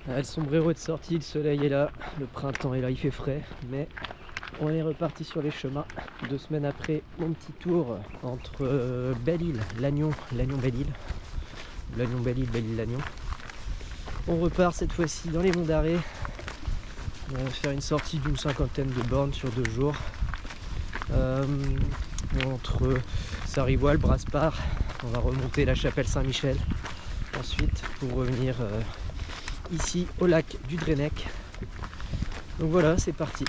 Le sombrero est de sortie, le soleil est là, le printemps est là, il fait frais, mais on est reparti sur les chemins. 2 semaines après mon petit tour entre Belle-Île, Lannion, Lannion-Belle-Île, Lannion-Belle-Île, Belle-Île-Lannion. On repart cette fois-ci dans les Monts d'Arrée. On va faire une sortie d'une 50aine de bornes sur 2 jours. Entre Sarivoile, Brasparts, on va remonter la chapelle Saint-Michel ensuite pour revenir ici au lac du Drennec. Donc voilà, c'est parti.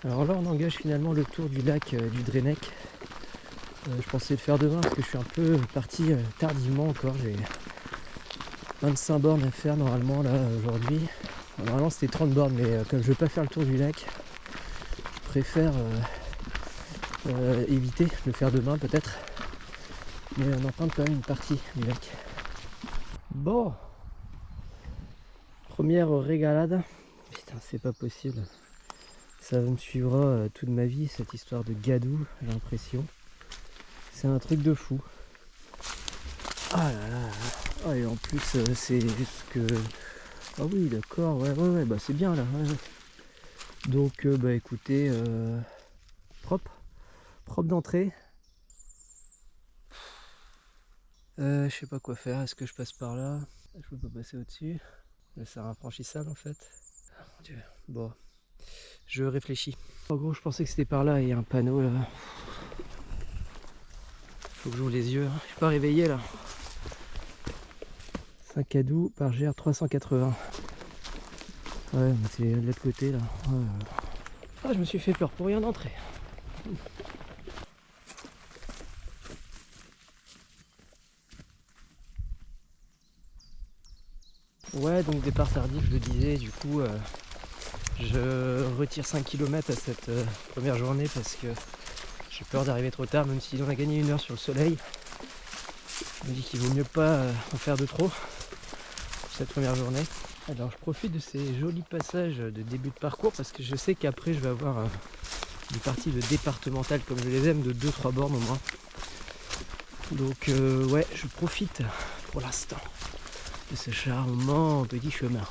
Alors là on engage finalement le tour du lac du Drennec. Je pensais le faire demain parce que je suis un peu parti tardivement encore. J'ai 25 bornes à faire normalement là aujourd'hui. Normalement c'était 30 bornes, mais comme je veux pas faire le tour du lac, je préfère éviter de le faire demain peut-être. Mais on emprunte quand même une partie du lac. Bon, première régalade. Putain, c'est pas possible. Ça me suivra toute ma vie cette histoire de gadou, j'ai l'impression. C'est un truc de fou. Ah là là. Ah, et en plus c'est juste que... Ah oui d'accord, ouais, bah c'est bien là. Ouais. Donc bah écoutez, propre d'entrée. Je sais pas quoi faire, est-ce que je passe par là? Je peux pas passer au-dessus. Là c'est infranchissable en fait. Oh, mon Dieu. Bon, je réfléchis. En gros je pensais que c'était par là, il y a un panneau là. Faut que j'ouvre les yeux, hein. Je suis pas réveillé là. Sac à dos par GR 380. Ouais, mais c'est de l'autre côté là. Ouais. Ah, je me suis fait peur pour rien d'entrer. Ouais, donc départ tardif, je le disais, du coup je retire 5 km à cette première journée parce que j'ai peur d'arriver trop tard, même si on a gagné 1 heure sur le soleil. Je me dis qu'il vaut mieux pas en faire de trop pour cette première journée. Alors je profite de ces jolis passages de début de parcours parce que je sais qu'après je vais avoir des parties de départementales comme je les aime de 2-3 bornes au moins. Donc ouais, je profite pour l'instant de ce charmant petit chemin.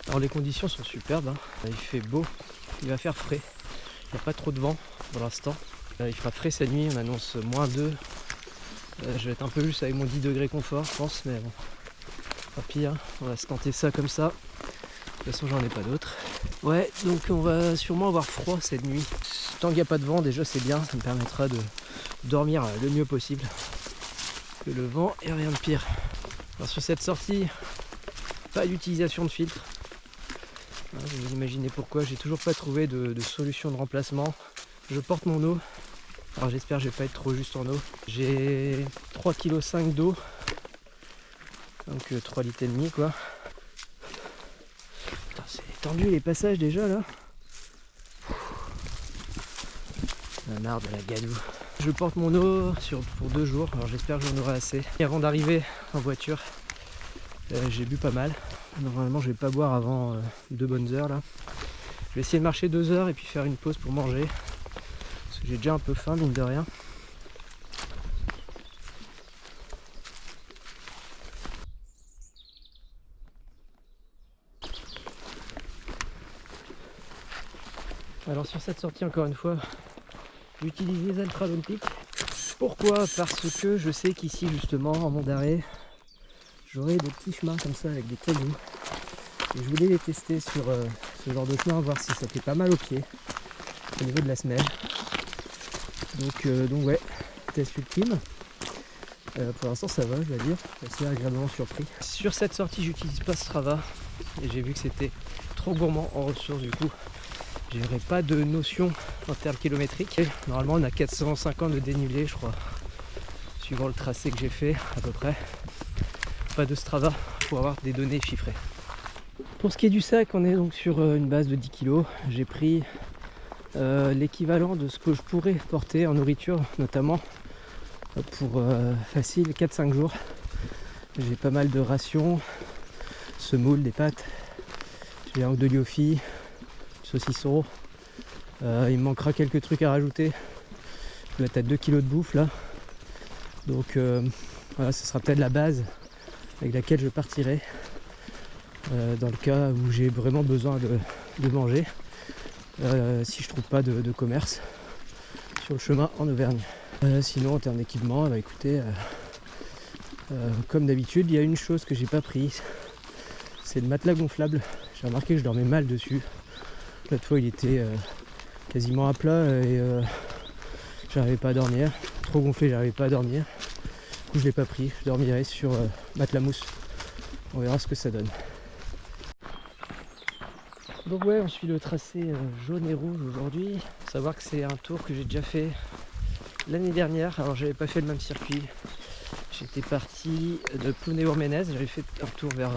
Alors les conditions sont superbes, hein. Il fait beau, il va faire frais, il n'y a pas trop de vent pour l'instant. Il fera frais cette nuit, on annonce -2. Je vais être un peu juste avec mon 10 degrés confort je pense, mais bon, pas pire, on va se tenter ça comme ça. De toute façon j'en ai pas d'autres. Ouais, donc on va sûrement avoir froid cette nuit. Tant qu'il n'y a pas de vent déjà c'est bien, ça me permettra de dormir le mieux possible. Que le vent et rien de pire. Alors sur cette sortie, pas d'utilisation de filtre. Vous imaginez pourquoi, j'ai toujours pas trouvé de solution de remplacement. Je porte mon eau, alors j'espère que je vais pas être trop juste en eau. J'ai 3,5 kg d'eau, donc 3 litres et demi quoi. Putain, c'est tendu les passages déjà là. La marre de la gadoue. Je porte mon eau pour 2 jours, alors j'espère que j'en aurai assez. Et avant d'arriver en voiture, j'ai bu pas mal. Normalement je vais pas boire avant 2 bonnes heures là. Je vais essayer de marcher 2 heures et puis faire une pause pour manger. Parce que j'ai déjà un peu faim mine de rien. Alors sur cette sortie encore une fois, j'utilise les Altra Olympiques. Pourquoi? Parce que je sais qu'ici justement en Mont d'Arrée, j'aurai des petits chemins comme ça avec des cailloux. Et je voulais les tester sur ce genre de chemin, voir si ça fait pas mal aux pieds au niveau de la semelle. Donc ouais, test ultime. Pour l'instant ça va, je dois dire, je suis assez agréablement surpris. Sur cette sortie j'utilise pas Strava et j'ai vu que c'était trop gourmand en ressources, du coup j'aurais pas de notion en termes kilométriques. Normalement on a 450 de dénivelé je crois, suivant le tracé que j'ai fait à peu près. Pas de Strava pour avoir des données chiffrées. Pour ce qui est du sac, on est donc sur une base de 10 kg. J'ai pris l'équivalent de ce que je pourrais porter en nourriture, notamment pour facile 4-5 jours. J'ai pas mal de rations, semoule, des pâtes, j'ai un ou deux lyophiles, saucisson. Il me manquera quelques trucs à rajouter. Je dois être à 2 kg de bouffe là. Donc voilà, ce sera peut-être la base avec laquelle je partirai dans le cas où j'ai vraiment besoin de manger, si je trouve pas de commerce sur le chemin en Auvergne. Sinon en termes d'équipement, bah écoutez, comme d'habitude, il y a une chose que j'ai pas prise, c'est le matelas gonflable. J'ai remarqué que je dormais mal dessus. L'autre fois il était quasiment à plat et j'arrivais pas à dormir. Trop gonflé, j'arrivais pas à dormir. Du coup je l'ai pas pris, je dormirai sur matelas mousse. On verra ce que ça donne. Donc ouais, on suit le tracé jaune et rouge aujourd'hui. Faut savoir que c'est un tour que j'ai déjà fait l'année dernière. Alors j'avais pas fait le même circuit. J'étais parti de Plounéour-Ménez, j'avais fait un tour vers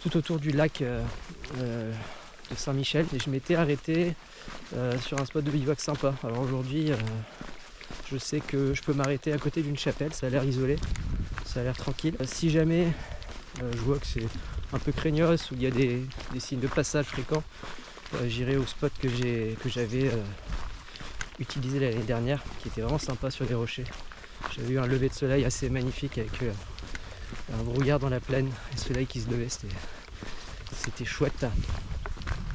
tout autour du lac de Saint-Michel et je m'étais arrêté sur un spot de bivouac sympa. Alors aujourd'hui je sais que je peux m'arrêter à côté d'une chapelle, ça a l'air isolé, ça a l'air tranquille. Si jamais je vois que c'est un peu craignos ou il y a des signes de passage fréquents, j'irai au spot que j'avais utilisé l'année dernière, qui était vraiment sympa sur les rochers. J'avais eu un lever de soleil assez magnifique avec un brouillard dans la plaine, et le soleil qui se levait, c'était chouette.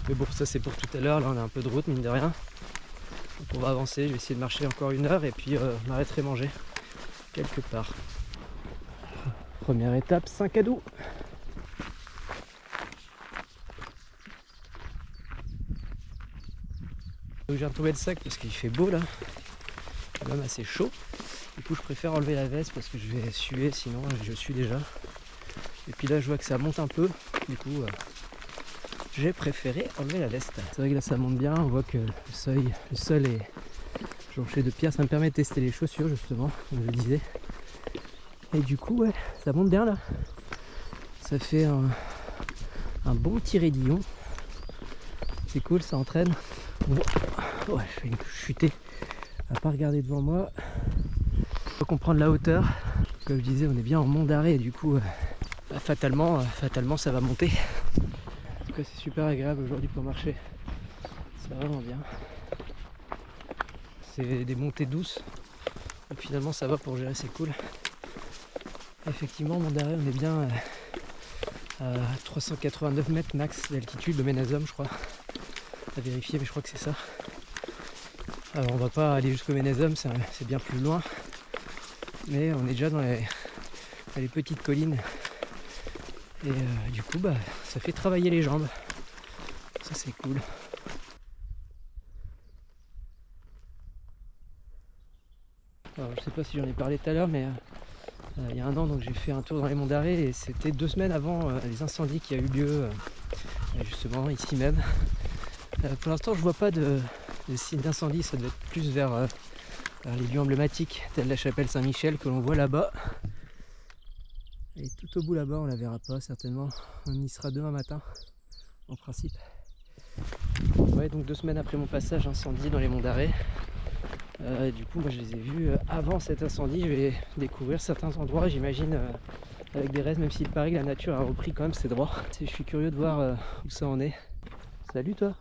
Mais bon, ça c'est pour tout à l'heure, là on a un peu de route mine de rien. Donc on va avancer, je vais essayer de marcher encore 1 heure et puis m'arrêterai manger quelque part. Première étape, Saint-Cadou. Donc j'ai retrouvé le sac parce qu'il fait beau là, quand même assez chaud. Du coup je préfère enlever la veste parce que je vais suer, sinon je suis déjà. Et puis là je vois que ça monte un peu, du coup j'ai préféré enlever la veste. C'est vrai que là ça monte bien, on voit que le sol est jonché de pierres, ça me permet de tester les chaussures justement, comme je le disais. Et du coup ouais, ça monte bien là. Ça fait un bon petit raidillon. C'est cool, ça entraîne. Ouais, je vais chuter à pas regarder devant moi. Faut qu'on prenne la hauteur. Comme je disais, on est bien en mont d'arrêt et du coup fatalement ça va monter. En tout cas c'est super agréable aujourd'hui pour marcher. C'est vraiment bien. C'est des montées douces. Donc finalement ça va pour gérer, c'est cool. Effectivement, mont d'arrêt, on est bien à 389 mètres max d'altitude, le Ménazum je crois. À vérifier, mais je crois que c'est ça. Alors on va pas aller jusqu'au Ménazum, c'est bien plus loin. Mais on est déjà dans les petites collines. Et du coup bah ça fait travailler les jambes. Ça c'est cool. Alors je sais pas si j'en ai parlé tout à l'heure, mais il y a 1 an donc j'ai fait un tour dans les monts d'Arrée et c'était 2 semaines avant les incendies qui a eu lieu justement ici même. Pour l'instant je vois pas de signes d'incendie, ça doit être plus vers les lieux emblématiques tels la chapelle Saint-Michel que l'on voit là-bas. Et tout au bout là-bas on la verra pas certainement, on y sera demain matin en principe. Ouais, donc 2 semaines après mon passage incendie dans les monts d'Arrée. Du coup moi je les ai vus avant cet incendie, je vais découvrir certains endroits j'imagine avec des restes, même s'il paraît que la nature a repris quand même ses droits. Je suis curieux de voir où ça en est. Salut toi.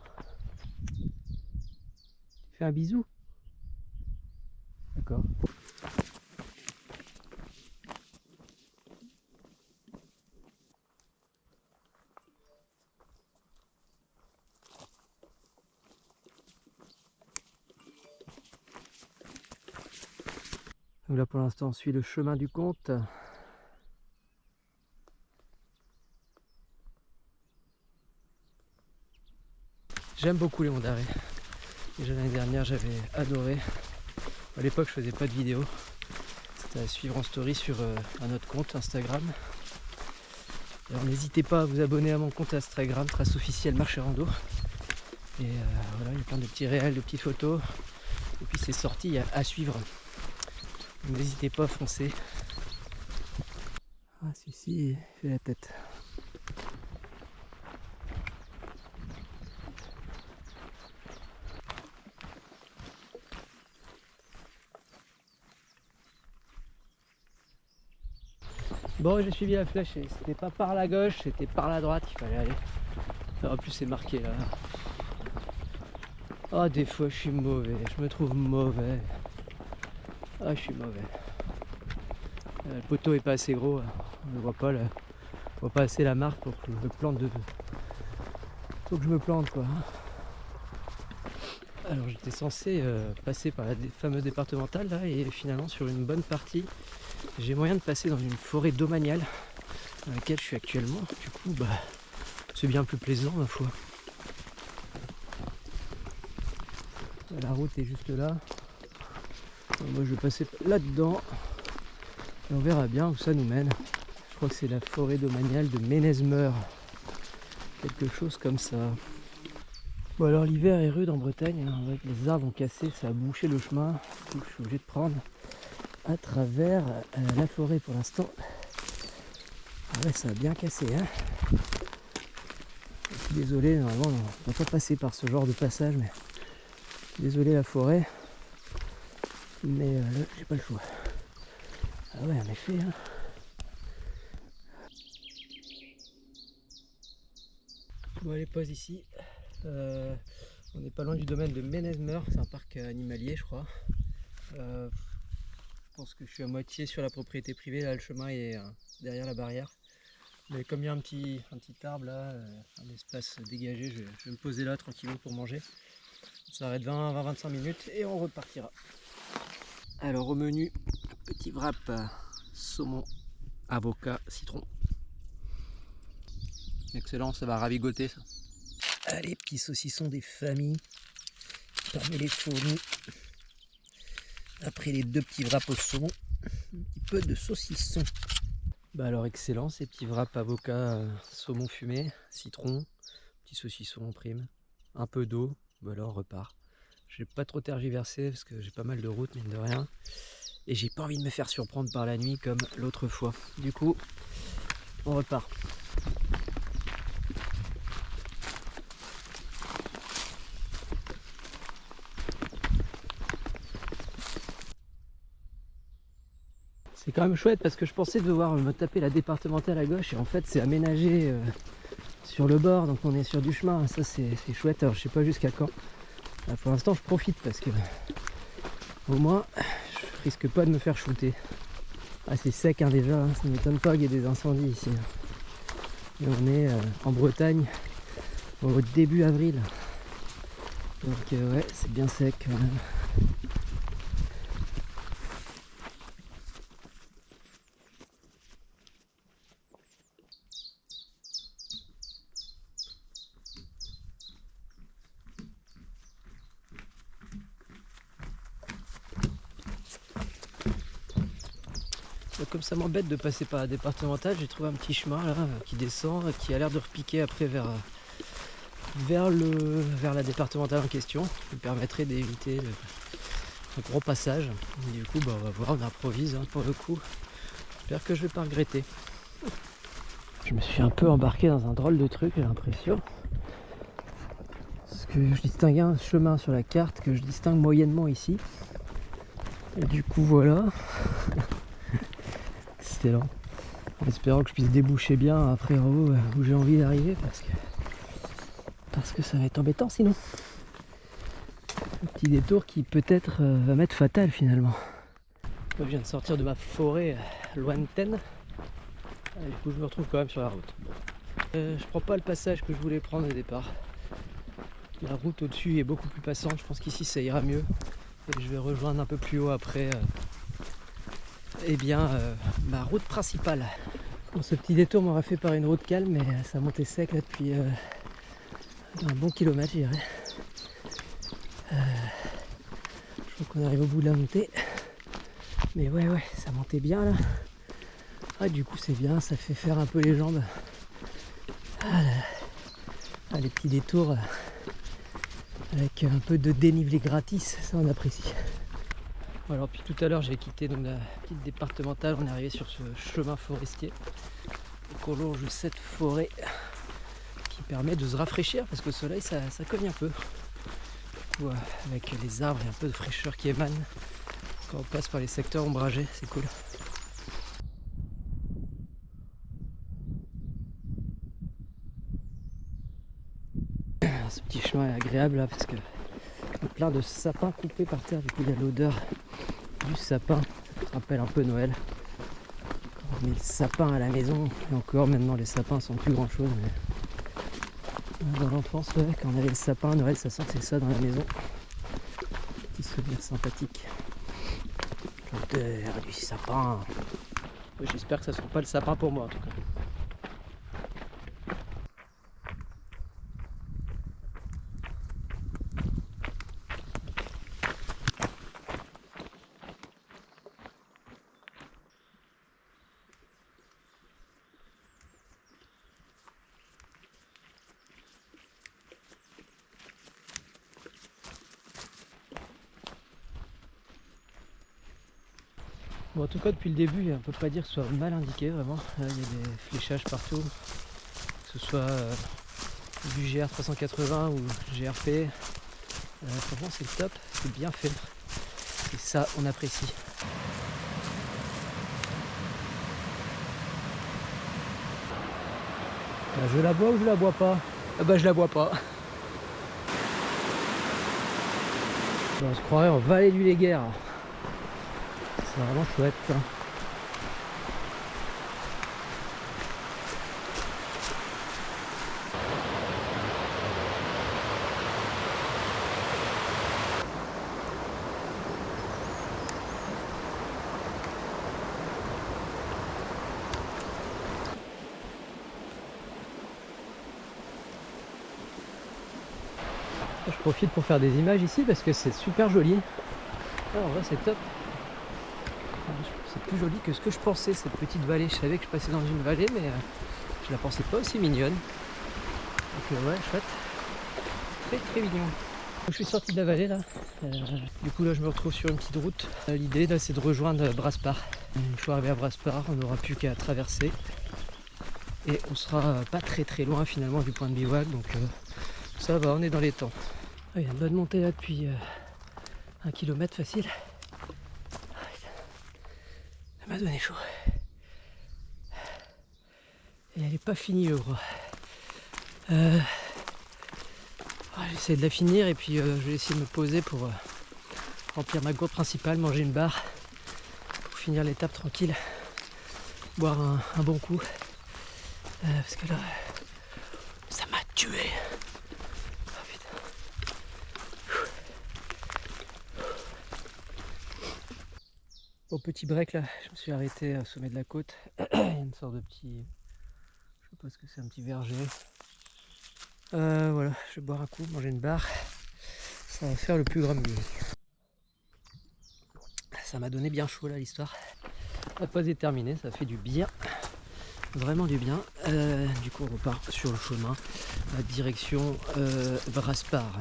Fais un bisou. D'accord. Donc là pour l'instant on suit le chemin du Comte. J'aime beaucoup les monts d'Arrée. Déjà l'année dernière j'avais adoré. À l'époque je faisais pas de vidéo. C'était à suivre en story sur un autre compte Instagram. Alors n'hésitez pas à vous abonner à mon compte Instagram, Trace Officielle Marche et Rando. Et voilà, il y a plein de petits réels, de petites photos. Et puis c'est sorti à suivre. N'hésitez pas à foncer. Ah si, il fait la tête. Bon, j'ai suivi la flèche et c'était pas par la gauche, c'était par la droite qu'il fallait aller. En plus c'est marqué là. Ah, des fois je suis mauvais, je me trouve mauvais. Ah, je suis mauvais. Le poteau est pas assez gros, on ne voit pas, assez la marque pour que je me plante faut que je me plante quoi. Alors j'étais censé passer par la fameuse départementale là, et finalement sur une bonne partie j'ai moyen de passer dans une forêt domaniale dans laquelle je suis actuellement. Du coup bah c'est bien plus plaisant ma foi. La route est juste là. Alors, moi je vais passer là-dedans et on verra bien où ça nous mène. Je crois que c'est la forêt domaniale de Ménez-Meur, quelque chose comme ça. Bon alors l'hiver est rude en Bretagne, hein. Avec les arbres ont cassé, ça a bouché le chemin. Du coup je suis obligé de prendre à travers la forêt pour l'instant. Ah ouais, ça a bien cassé hein. Je suis désolé, normalement on ne va pas passer par ce genre de passage, mais désolé la forêt, mais là j'ai pas le choix. Ah ouais en effet hein. Bon allez, pause ici. On n'est pas loin du domaine de Ménez-Meur, c'est un parc animalier je crois. Je pense que je suis à moitié sur la propriété privée, là le chemin est derrière la barrière. Mais comme il y a un petit arbre là, un espace dégagé, je vais me poser là tranquillement pour manger. On s'arrête 20-25 minutes et on repartira. Alors au menu, petit wrap saumon, avocat, citron. Excellent, ça va ravigoter ça. Allez, petits saucissons des familles parmi les fournis. Après les deux petits wraps au saumon, un petit peu de saucisson. Bah alors excellent ces petits wraps avocat, saumon fumé, citron, petit saucisson en prime, un peu d'eau, bah alors on repart. J'ai pas trop tergiversé parce que j'ai pas mal de route mine de rien. Et j'ai pas envie de me faire surprendre par la nuit comme l'autre fois. Du coup, on repart. C'est quand même chouette parce que je pensais devoir me taper la départementale à gauche et en fait c'est aménagé sur le bord, donc on est sur du chemin. Ça c'est chouette. Alors je sais pas jusqu'à quand. Là, pour l'instant je profite parce que au moins je risque pas de me faire shooter. Ah c'est sec hein, déjà, hein. Ça ne m'étonne pas qu'il y ait des incendies ici. Et on est en Bretagne au début avril. Donc ouais c'est bien sec quand même. Comme ça m'embête de passer par la départementale, j'ai trouvé un petit chemin là qui descend, qui a l'air de repiquer après vers la départementale en question, qui me permettrait d'éviter un gros passage. Et du coup bah, on va voir, on improvise hein, pour le coup. J'espère que je vais pas regretter. Je me suis un peu embarqué dans un drôle de truc, j'ai l'impression. Parce que je distingue un chemin sur la carte que je distingue moyennement ici. Et du coup voilà. Excellent. En espérant que je puisse déboucher bien après en haut où j'ai envie d'arriver parce que ça va être embêtant sinon. Un petit détour qui peut-être va m'être fatal finalement. Je viens de sortir de ma forêt lointaine. Et du coup je me retrouve quand même sur la route. Je prends pas le passage que je voulais prendre au départ. La route au-dessus est beaucoup plus passante. Je pense qu'ici ça ira mieux. Et je vais rejoindre un peu plus haut après ma route principale. Bon, ce petit détour m'aura fait par une route calme, mais ça montait sec là depuis un bon kilomètre, je dirais. Je crois qu'on arrive au bout de la montée. Mais ouais, ça montait bien là. Ah, du coup, c'est bien, ça fait faire un peu les jambes. Les petits détours avec un peu de dénivelé gratis, ça on apprécie. Alors puis tout à l'heure j'ai quitté donc, la petite départementale, on est arrivé sur ce chemin forestier. Donc on longe cette forêt qui permet de se rafraîchir parce qu'au soleil ça cogne un peu. Du coup, avec les arbres et un peu de fraîcheur qui émane quand on passe par les secteurs ombragés, c'est cool. Ce petit chemin est agréable là parce que il y a plein de sapins coupés par terre, du coup il y a l'odeur du sapin, ça rappelle un peu Noël. On met le sapin à la maison, et encore maintenant les sapins sont plus grand chose. Mais dans l'enfance, ouais, quand on avait le sapin à Noël, ça sentait ça dans la maison. Petit souvenir sympathique. L'odeur du sapin. J'espère que ça ne sera pas le sapin pour moi en tout cas. Bon, en tout cas, depuis le début, on ne peut pas dire que ce soit mal indiqué vraiment. Là, il y a des fléchages partout, que ce soit du GR380 ou GRP. Franchement, c'est le top, c'est bien fait. Et ça, on apprécie. Je la bois ou je la bois pas? Ah bah, je la bois pas. On se croirait en vallée du Léguerre. C'est vraiment chouette. Hein. Je profite pour faire des images ici parce que c'est super joli. Ah, en vrai, c'est top. C'est plus joli que ce que je pensais, cette petite vallée. Je savais que je passais dans une vallée, mais je la pensais pas aussi mignonne. Donc ouais, chouette. Très très mignon. Je suis sorti de la vallée là. Du coup là je me retrouve sur une petite route. L'idée là c'est de rejoindre Brasparts. Une fois arrivé à Brasparts, on n'aura plus qu'à traverser. Et on sera pas très très loin finalement du point de bivouac. Donc ça va, on est dans les temps. Il y a une bonne montée là depuis 1 km facile. Elle m'a donné chaud. Et elle n'est pas finie je crois. J'essaie de la finir et puis je vais essayer de me poser pour remplir ma gourde principale, manger une barre pour finir l'étape tranquille, boire un bon coup parce que là ça m'a tué. Oh, putain. Au petit break là, je me suis arrêté au sommet de la côte. Il y a une sorte de petit, je sais pas ce que c'est, un petit verger. Voilà, je vais boire un coup, manger une barre. Ça va faire le plus grand mieux. Ça m'a donné bien chaud là l'histoire. La pause est terminée, ça fait du bien. Vraiment du bien. Du coup on repart sur le chemin. La direction Brasparts.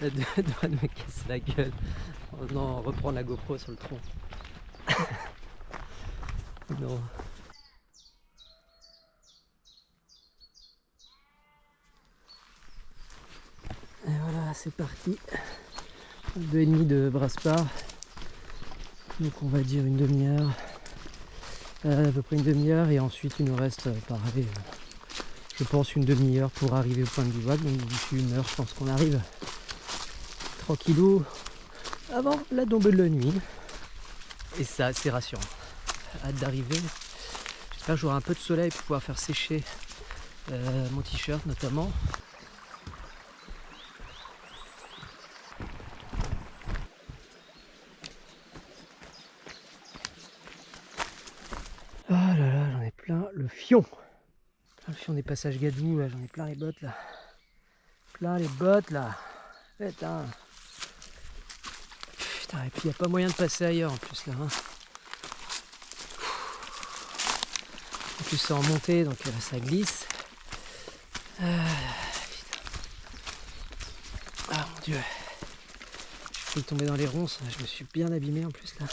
J'ai deux doigts de me casser la gueule. Oh non, reprendre la GoPro sur le tronc. Non. Et voilà, c'est parti. 2,5 de Brasparts. Donc on va dire une demi-heure. À peu près une demi-heure et ensuite il nous reste pareil. Je pense une demi-heure pour arriver au point de bivouac. Donc d'ici 1 heure, je pense qu'on arrive tranquillou avant la tombée de la nuit. Et ça, c'est rassurant. Hâte d'arriver. J'espère que j'aurai un peu de soleil pour pouvoir faire sécher mon t-shirt notamment. Oh là là, j'en ai plein le fion. Le fion des passages Gadou, là, j'en ai plein les bottes là. Plein les bottes là. Putain. Putain, et puis il n'y a pas moyen de passer ailleurs en plus là. Hein. En plus c'est en montée donc ça glisse. Ah mon dieu. Je suis tombé dans les ronces, je me suis bien abîmé en plus là.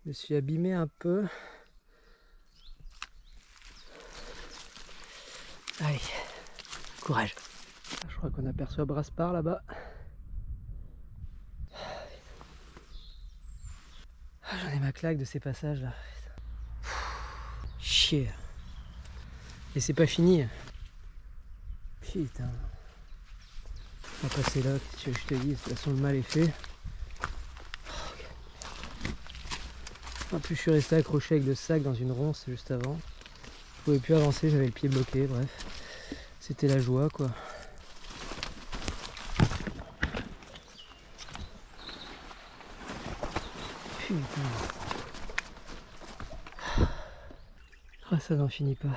Je me suis abîmé un peu. Allez, courage. Je crois qu'on aperçoit Brasparts là-bas. J'en ai ma claque de ces passages là. Chier. Et c'est pas fini. Putain. On va passer là, qu'est-ce que je te dis, de toute façon le mal est fait. En plus je suis resté accroché avec le sac dans une ronce juste avant. Je pouvais plus avancer, j'avais le pied bloqué, bref. C'était la joie quoi. Putain. Ah, ça n'en finit pas.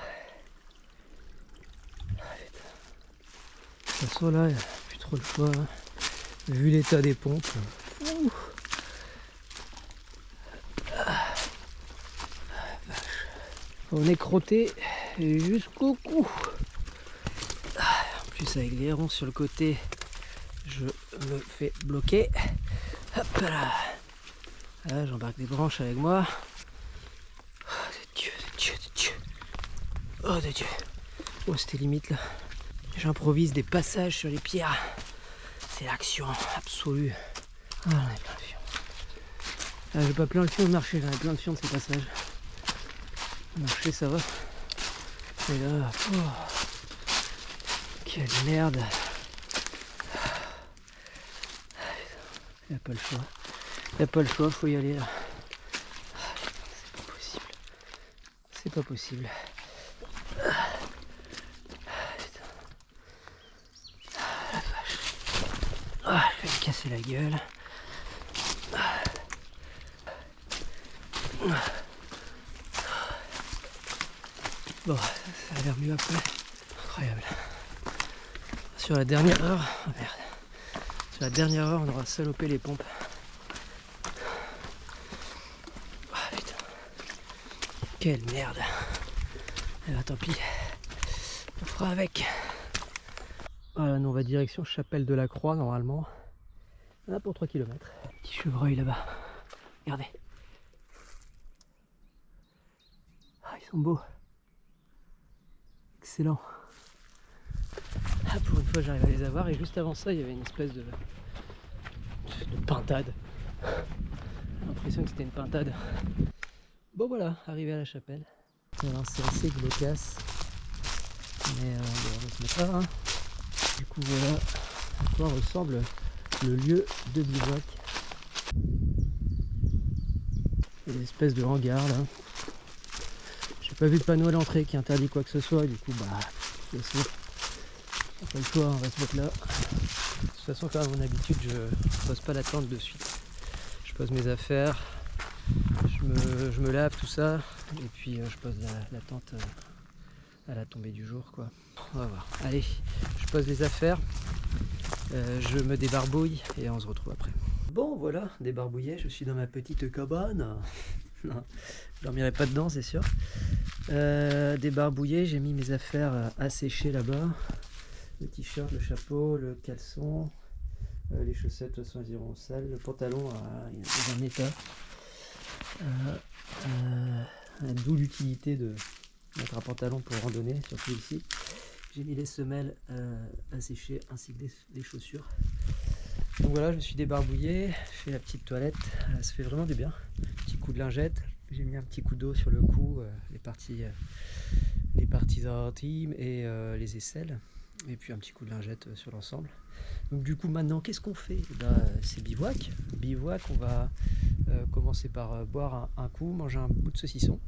De toute façon là, il n'y a plus trop le choix. Hein. Vu l'état des pompes. Ouh. On est crotté jusqu'au cou. En plus avec les ronds sur le côté, je me fais bloquer. Hop là. Là j'embarque des branches avec moi. Oh de Dieu, de Dieu, de Dieu. Oh de Dieu. Oh c'était limite là. J'improvise des passages sur les pierres. C'est l'action absolue. Ah j'en ai plein de fion. Ah, j'ai pas plein le fion de marcher, j'en ai plein de fion de ces passages. Marcher ça va. Et là, oh, quelle merde. Il n'y a pas le choix. Il n'y a pas le choix, faut y aller là. C'est pas possible. C'est pas possible. La vache. Ah, je vais me casser la gueule. Bon, ça a l'air mieux après. Incroyable. Sur la dernière heure, oh merde. Sur la dernière heure, on aura salopé les pompes. Ah putain. Quelle merde. Eh ben, tant pis. On fera avec. Voilà, nous on va direction Chapelle de la Croix normalement. Là pour 3 km. Petit chevreuil là-bas. Regardez. Ah, ils sont beaux. Excellent. Ah, pour une fois j'arrive à les avoir et juste avant ça il y avait une espèce de pintade. J'ai l'impression que c'était une pintade. Bon voilà, arrivé à la chapelle. Alors c'est assez glaucasse. Mais bon, on va se mettre là. Hein. Du coup voilà à quoi ressemble le lieu de bivouac. Il y a une espèce de hangar là. J'ai pas vu de panneau à l'entrée qui interdit quoi que ce soit, du coup bah bien sûr. Pas le choix, on va se mettre là. De toute façon comme à mon habitude je pose pas la tente de suite. Je pose mes affaires, je me lave tout ça et puis je pose la tente à la tombée du jour quoi. On va voir. Allez, je pose les affaires, je me débarbouille et on se retrouve après. Bon voilà, débarbouillé, je suis dans ma petite cabane. Non, je dormirai pas dedans c'est sûr. Débarbouillé, j'ai mis mes affaires à sécher là-bas. Le t-shirt, le chapeau, le caleçon, les chaussettes de toute façon elles iront au sale. Le pantalon il est dans un état. D'où l'utilité de mettre un pantalon pour randonner, surtout ici. J'ai mis les semelles à sécher ainsi que les chaussures. Donc voilà, je me suis débarbouillé, je fais la petite toilette, ça fait vraiment du bien. Petit coup de lingette, j'ai mis un petit coup d'eau sur le cou, les parties intimes et les aisselles. Et puis un petit coup de lingette sur l'ensemble. Donc du coup maintenant qu'est-ce qu'on fait? C'est bivouac. Bivouac, on va commencer par boire un coup, manger un bout de saucisson.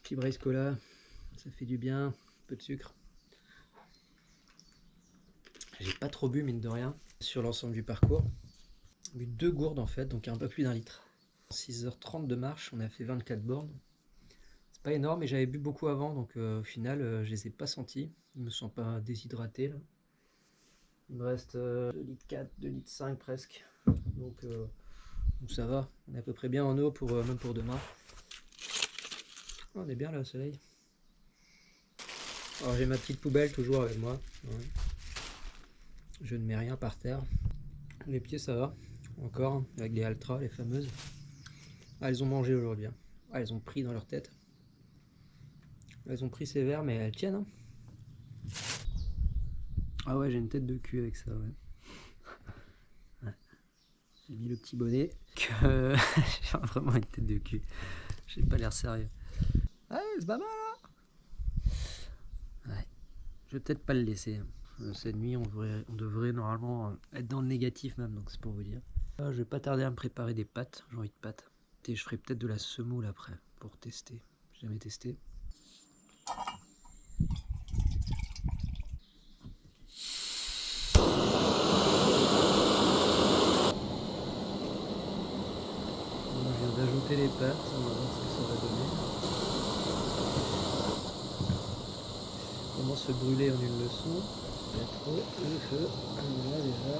Petit braise cola, ça fait du bien, un peu de sucre. J'ai pas trop bu mine de rien sur l'ensemble du parcours. J'ai bu 2 gourdes en fait, donc un peu plus d'1 litre. 6h30 de marche, on a fait 24 bornes. C'est pas énorme, mais j'avais bu beaucoup avant, donc au final je les ai pas sentis. Je me sens pas déshydraté là. Il me reste 2 litres 4, 2 litres 5 presque. Donc ça va, on est à peu près bien en eau pour même pour demain. Oh, on est bien là au soleil. Alors j'ai ma petite poubelle toujours avec moi. Ouais. Je ne mets rien par terre. Les pieds ça va, encore, avec les Altra, les fameuses. Ah, elles ont mangé aujourd'hui. Hein. Ah, elles ont pris dans leur tête. Elles ont pris sévère, mais elles tiennent. Hein. Ah ouais, j'ai une tête de cul avec ça, ouais. Ouais. J'ai mis le petit bonnet que j'ai vraiment une tête de cul. J'ai pas l'air sérieux. Ouais, c'est pas mal, hein. Ouais. Je vais peut-être pas le laisser. Cette nuit, on devrait normalement être dans le négatif même, donc c'est pour vous dire. Je vais pas tarder à me préparer des pâtes. J'ai envie de pâtes. Et je ferai peut-être de la semoule après pour tester. J'ai jamais testé. On vient d'ajouter les pâtes. On va voir ce que ça va donner. Comment se brûler en une leçon. Il y a trop le feu. Voilà déjà.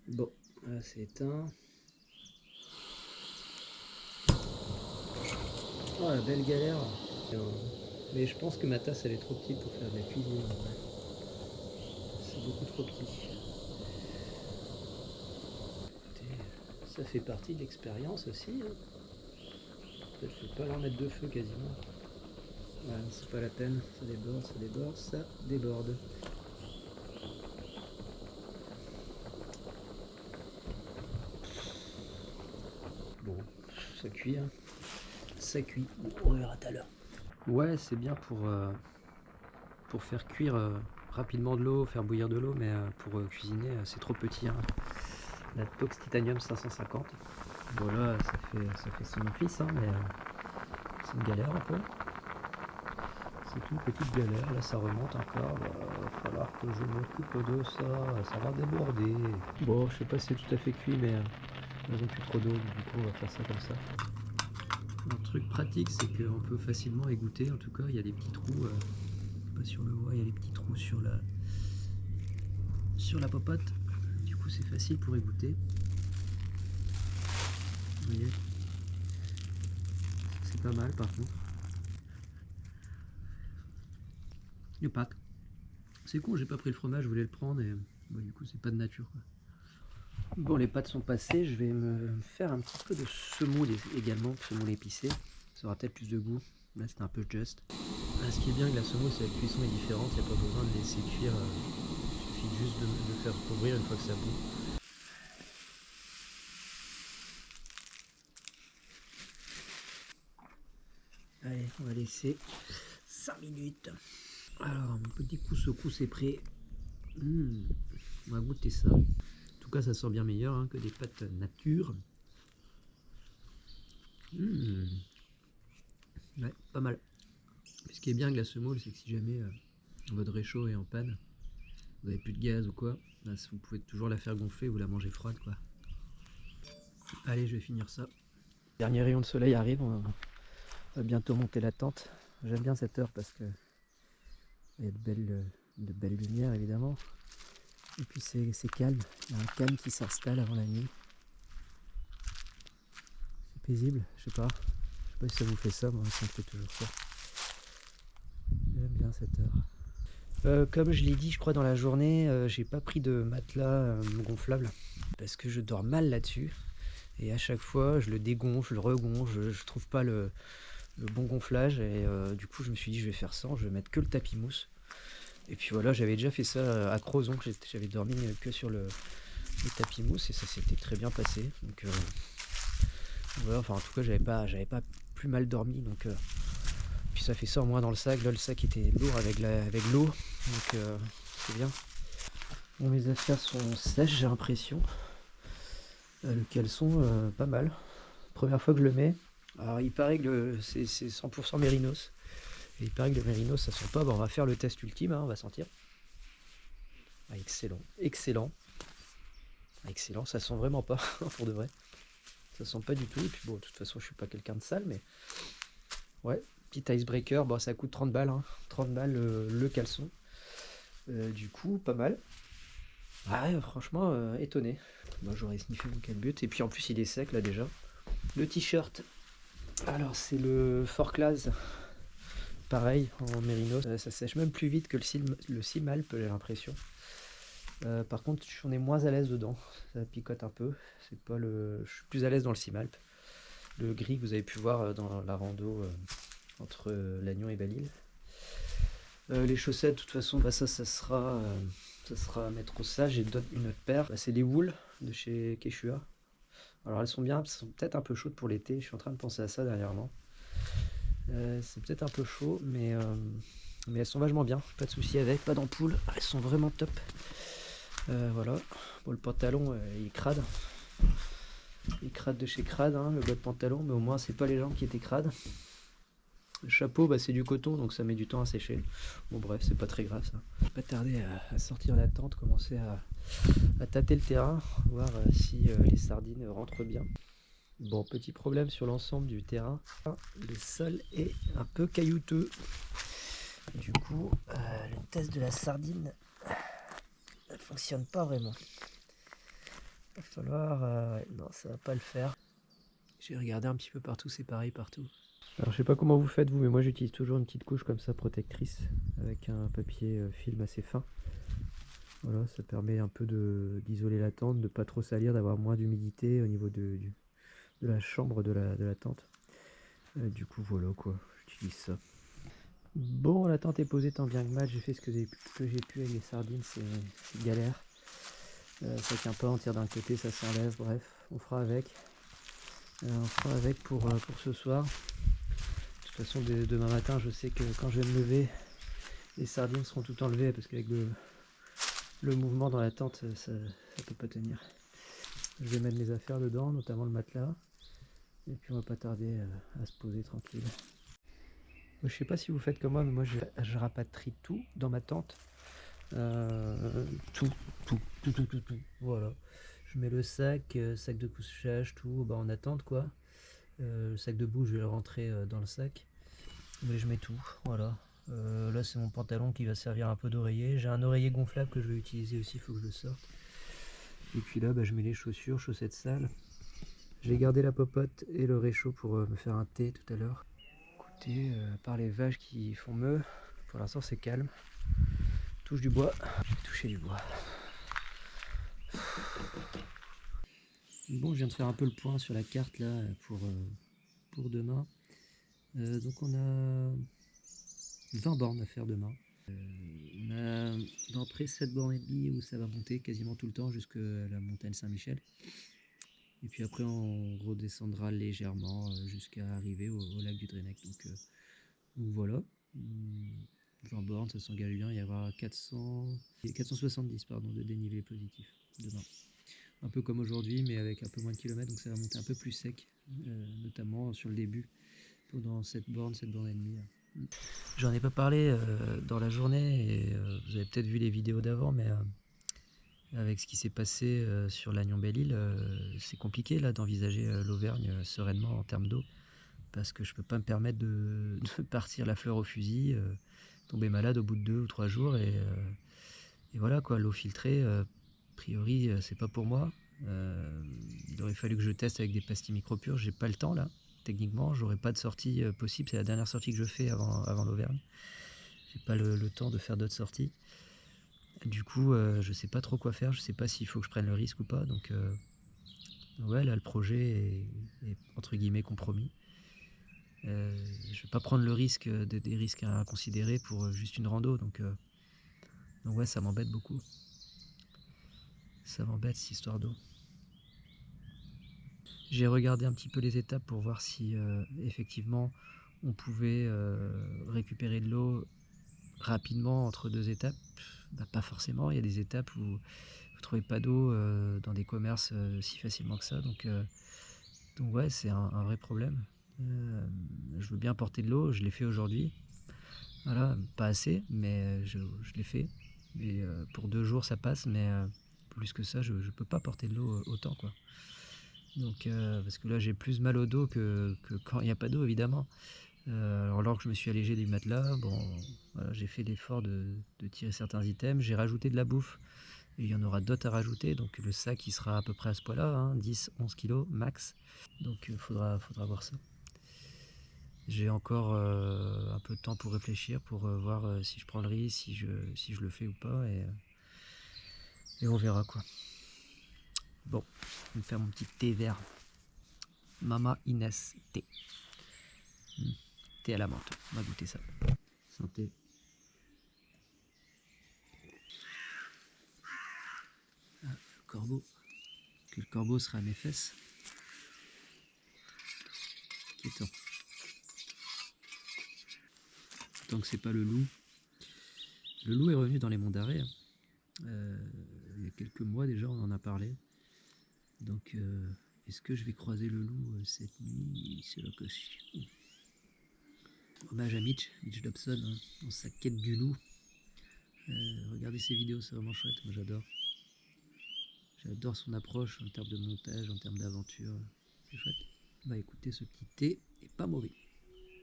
Bon, là c'est éteint. Oh la belle galère. Mais je pense que ma tasse elle est trop petite pour faire de la cuisine. C'est beaucoup trop petit. Écoutez, ça fait partie de l'expérience aussi. Hein. Peut-être faut pas leur mettre de feu quasiment. Ouais, c'est pas la peine. Ça déborde, ça déborde, ça déborde. Bon, ça cuit. Hein. Ça cuit. On verra tout à l'heure. Ouais, c'est bien pour faire cuire rapidement de l'eau, faire bouillir de l'eau, mais pour cuisiner, c'est trop petit. Hein. La Tox Titanium 550. Voilà, ça fait son office, hein, mais c'est une galère un peu. C'est une petite galère, là ça remonte encore. Il va falloir que je m'occupe de ça, ça va déborder. Bon, je sais pas si c'est tout à fait cuit, mais ils ont plus trop d'eau, du coup on va faire ça comme ça. Un truc pratique, c'est qu'on peut facilement égoutter, en tout cas il y a des petits trous, je sais pas si on le voit, il y a des petits trous sur la popote. Du coup c'est facile pour égoutter. Vous voyez, c'est pas mal par contre. Les pâtes. C'est con, j'ai pas pris le fromage, je voulais le prendre et bah, du coup c'est pas de nature quoi. Bon, les pâtes sont passées, je vais me faire un petit peu de semoule également, semoule épicée. Ça aura peut-être plus de goût. Là c'est un peu juste. Là, ce qui est bien avec la semoule, c'est que la cuisson est différente, il n'y a pas besoin de laisser cuire. Il suffit juste de faire couvrir une fois que ça bout. Allez, on va laisser 5 minutes. Alors, mon petit couscous est prêt. On va goûter ça. En tout cas, ça sent bien meilleur hein, que des pâtes nature. Ouais, pas mal. Ce qui est bien avec la semoule, c'est que si jamais votre réchaud est en panne, vous n'avez plus de gaz ou quoi, bah, vous pouvez toujours la faire gonfler ou la manger froide quoi. Allez, je vais finir ça. Dernier rayon de soleil arrive, on va bientôt monter la tente. J'aime bien cette heure parce que il y a de belles lumières évidemment. Et puis c'est calme, il y a un calme qui s'installe avant la nuit. C'est paisible, je sais pas si ça vous fait ça, moi ça me fait toujours ça. J'aime bien cette heure. Comme je l'ai dit je crois dans la journée, j'ai pas pris de matelas gonflable parce que je dors mal là-dessus. Et à chaque fois je le dégonfle, je le regonfle, je trouve pas le bon gonflage et du coup je me suis dit je vais faire sans, je vais mettre que le tapis mousse. Et puis voilà, j'avais déjà fait ça à Crozon, j'avais dormi que sur le tapis mousse et ça s'était très bien passé. Donc voilà, enfin en tout cas j'avais pas plus mal dormi donc puis ça fait ça en moins dans le sac. Là le sac était lourd avec l'eau donc c'est bien. Bon, mes affaires sont sèches j'ai l'impression. Le caleçon pas mal. Première fois que je le mets. Alors il paraît que c'est 100% mérinos. Et il paraît que le mérinos ça sent pas. Bon, on va faire le test ultime, hein, on va sentir. Ah, excellent, excellent. Excellent, ça sent vraiment pas pour de vrai. Ça sent pas du tout. Et puis bon, de toute façon je suis pas quelqu'un de sale, mais ouais, petit icebreaker, bon ça coûte 30 balles, hein. 30 balles le caleçon. Du coup, pas mal. Ah ouais, franchement, étonné. Moi j'aurais sniffé mon calbut. Et puis en plus il est sec là déjà. Le t-shirt. Alors c'est le Fort Class. Pareil en mérinos. Ça sèche même plus vite que le Simalp, j'ai l'impression. Par contre, j'en ai moins à l'aise dedans. Ça picote un peu. C'est pas le. Je suis plus à l'aise dans le Simalp. Le gris que vous avez pu voir dans la rando entre Lannion et Belle-Île. Les chaussettes, de toute façon, bah ça sera à mettre au sage. J'ai une autre paire. Bah, c'est les Wool de chez Quechua. Alors elles sont bien, elles sont peut-être un peu chaudes pour l'été. Je suis en train de penser à ça dernièrement. C'est peut-être un peu chaud, mais Mais elles sont vachement bien, pas de souci avec, pas d'ampoule, elles sont vraiment top. Voilà, bon, le pantalon il est crade. Il est crade de chez crade, hein, le bas de pantalon, mais au moins c'est pas les jambes qui étaient crades. Le chapeau, bah, c'est du coton, donc ça met du temps à sécher. Bon bref, c'est pas très grave ça. Je vais pas tarder à sortir la tente, commencer à tâter le terrain, voir si les sardines rentrent bien. Bon, petit problème sur l'ensemble du terrain, le sol est un peu caillouteux. Du coup, le test de la sardine ne fonctionne pas vraiment. Il va falloir... non, ça va pas le faire. J'ai regardé un petit peu partout, c'est pareil partout. Alors je sais pas comment vous faites vous, mais moi j'utilise toujours une petite couche comme ça protectrice avec un papier film assez fin. Voilà, ça permet un peu d'isoler la tente, de pas trop salir, d'avoir moins d'humidité au niveau de la chambre de la tente. Du coup voilà quoi, j'utilise ça. Bon, la tente est posée tant bien que mal, j'ai fait ce que j'ai pu avec les sardines, c'est galère. Ça tient pas, on tire d'un côté, ça s'enlève, bref, on fera avec. On fera avec pour ce soir. De toute façon, demain matin, je sais que quand je vais me lever, les sardines seront toutes enlevées parce qu'avec le mouvement dans la tente, ça peut pas tenir. Je vais mettre mes affaires dedans, notamment le matelas. Et puis on va pas tarder à se poser tranquille. Je sais pas si vous faites comme moi, mais moi je rapatrie tout dans ma tente. Tout. Voilà. Je mets le sac, sac de couchage, tout en attente quoi. Le sac de boue, je vais le rentrer dans le sac. Mais je mets tout, voilà. Là c'est mon pantalon qui va servir un peu d'oreiller. J'ai un oreiller gonflable que je vais utiliser aussi, il faut que je le sorte. Et puis là je mets les chaussures, chaussettes sales. J'ai gardé la popote et le réchaud pour me faire un thé tout à l'heure. Écoutez, à part les vaches qui font meu, pour l'instant c'est calme. Touche du bois, je vais toucher du bois. Bon, je viens de faire un peu le point sur la carte là pour demain. Donc on a 20 bornes à faire demain. On a d'entrée 7 bornes et demie où ça va monter quasiment tout le temps jusqu'à la montagne Saint-Michel. Et puis après on redescendra légèrement jusqu'à arriver au lac du Drennec. Donc voilà. 20 bornes, ça s'engage bien. Il y aura 470 de dénivelé positif demain. Un peu comme aujourd'hui, mais avec un peu moins de kilomètres, donc ça va monter un peu plus sec, notamment sur le début, pendant cette borne et demie. J'en ai pas parlé dans la journée, et vous avez peut-être vu les vidéos d'avant, mais avec ce qui s'est passé sur l'Agnon-Belle-Île, c'est compliqué là d'envisager l'Auvergne sereinement en termes d'eau, parce que je peux pas me permettre de partir la fleur au fusil, tomber malade au bout de 2 ou 3 jours, et voilà quoi, l'eau filtrée, a priori c'est pas pour moi. Il aurait fallu que je teste avec des pastilles micropures, j'ai pas le temps là, techniquement, j'aurais pas de sortie possible, c'est la dernière sortie que je fais avant l'Auvergne. J'ai pas le temps de faire d'autres sorties. Du coup, je sais pas trop quoi faire, je sais pas s'il faut que je prenne le risque ou pas, donc ouais, là le projet est entre guillemets compromis. Je vais pas prendre le risque, des risques à considérer pour juste une rando, donc ouais, ça m'embête beaucoup. Ça m'embête cette histoire d'eau. J'ai regardé un petit peu les étapes pour voir si effectivement on pouvait récupérer de l'eau rapidement entre 2 étapes. Bah, pas forcément, il y a des étapes où vous ne trouvez pas d'eau dans des commerces si facilement que ça. Donc ouais, c'est un vrai problème. Je veux bien porter de l'eau, je l'ai fait aujourd'hui. Voilà, pas assez, mais je l'ai fait. Et pour 2 jours ça passe, mais plus que ça, je peux pas porter de l'eau autant quoi. Donc parce que là j'ai plus mal au dos que quand il n'y a pas d'eau évidemment. Alors que je me suis allégé du matelas, bon voilà, j'ai fait l'effort de tirer certains items, j'ai rajouté de la bouffe. Et il y en aura d'autres à rajouter, donc le sac il sera à peu près à ce poids là, hein, 10-11 kg max. Donc il faudra voir ça. J'ai encore un peu de temps pour réfléchir, pour voir si je prends le risque, si je le fais ou pas, et on verra quoi. Bon, je vais me faire mon petit thé vert. Mama Inès thé. Thé à la menthe, on va goûter ça. Santé. Ah, le corbeau. Que le corbeau sera à mes fesses. Quittons. Tant que c'est pas le loup, Le loup est revenu dans les monts d'Arrée. Il y a quelques mois déjà, on en a parlé. Donc, est-ce que je vais croiser le loup cette nuit? C'est la question. Hommage à Mitch Dobson, hein, dans sa quête du loup. Regardez ses vidéos, c'est vraiment chouette, moi j'adore. J'adore son approche en termes de montage, en termes d'aventure. C'est chouette. Bah écoutez, ce petit thé est pas mauvais.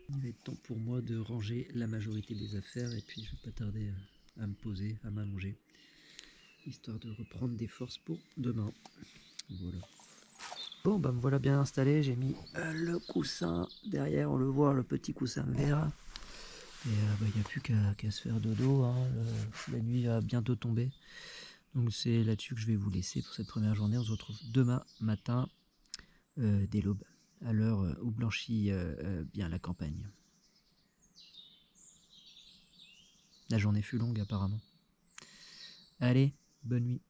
Il va être temps pour moi de ranger la majorité des affaires et puis je vais pas tarder à me poser, à m'allonger, histoire de reprendre des forces pour demain. Voilà. Bon, bah me voilà bien installé, j'ai mis le coussin derrière, on le voit, le petit coussin vert. Et il n'y a plus qu'à se faire dodo, hein. La nuit va bientôt tomber. Donc c'est là-dessus que je vais vous laisser pour cette première journée. On se retrouve demain matin dès l'aube, à l'heure où blanchit bien la campagne. La journée fut longue apparemment. Allez, bonne nuit.